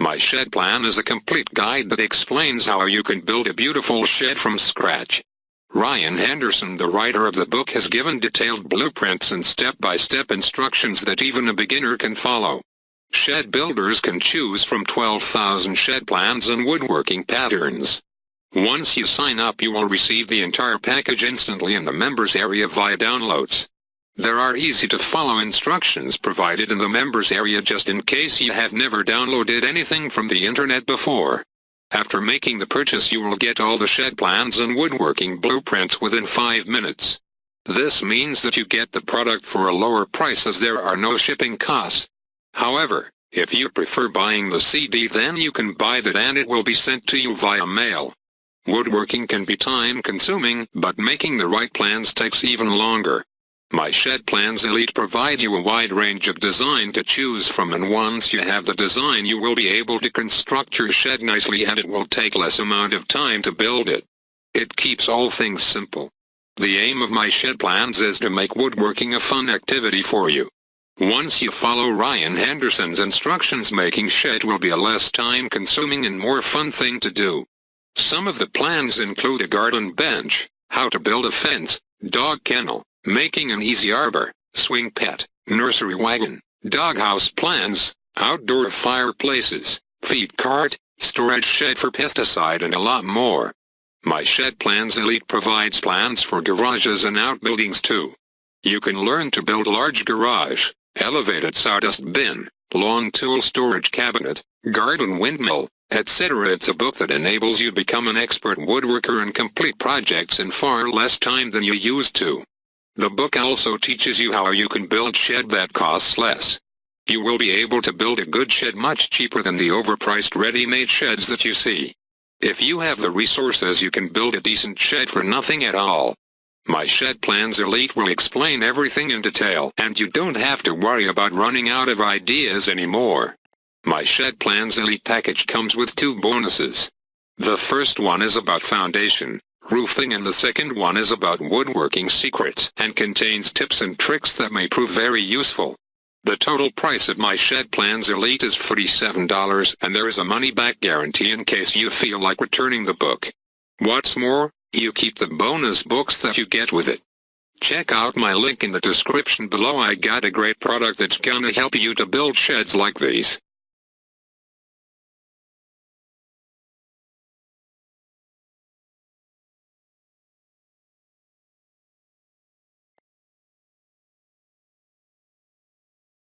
My Shed Plan is a complete guide that explains how you can build a beautiful shed from scratch. Ryan Henderson, the writer of the book, has given detailed blueprints and step-by-step instructions that even a beginner can follow. Shed builders can choose from 12,000 shed plans and woodworking patterns. Once you sign up, you will receive the entire package instantly in the members area via downloads. There are easy-to-follow instructions provided in the members area just in case you have never downloaded anything from the internet before. After making the purchase, you will get all the shed plans and woodworking blueprints within 5 minutes. This means that you get the product for a lower price as there are no shipping costs. However, if you prefer buying the CD, then you can buy that and it will be sent to you via mail. Woodworking can be time-consuming, but making the right plans takes even longer. My Shed Plans Elite provide you a wide range of design to choose from, and once you have the design, you will be able to construct your shed nicely and it will take less amount of time to build it. It keeps all things simple. The aim of My Shed Plans is to make woodworking a fun activity for you. Once you follow Ryan Henderson's instructions, making shed will be a less time-consuming and more fun thing to do. Some of the plans include a garden bench, how to build a fence, dog kennel, making an easy arbor, swing pet, nursery wagon, doghouse plans, outdoor fireplaces, feed cart, storage shed for pesticide, and a lot more. My Shed Plans Elite provides plans for garages and outbuildings too. You can learn to build large garage, elevated sawdust bin, long tool storage cabinet, garden windmill, etc. It's a book that enables you to become an expert woodworker and complete projects in far less time than you used to. The book also teaches you how you can build shed that costs less. You will be able to build a good shed much cheaper than the overpriced ready-made sheds that you see. If you have the resources, you can build a decent shed for nothing at all. My Shed Plans Elite will explain everything in detail, and you don't have to worry about running out of ideas anymore. My Shed Plans Elite package comes with 2 bonuses. The first one is about foundation, roofing, and the second one is about woodworking secrets and contains tips and tricks that may prove very useful. The total price of My Shed Plans Elite is $47, and there is a money-back guarantee in case you feel like returning the book. What's more, you keep the bonus books that you get with it. Check out my link in the description below. I got a great product that's gonna help you to build sheds like these.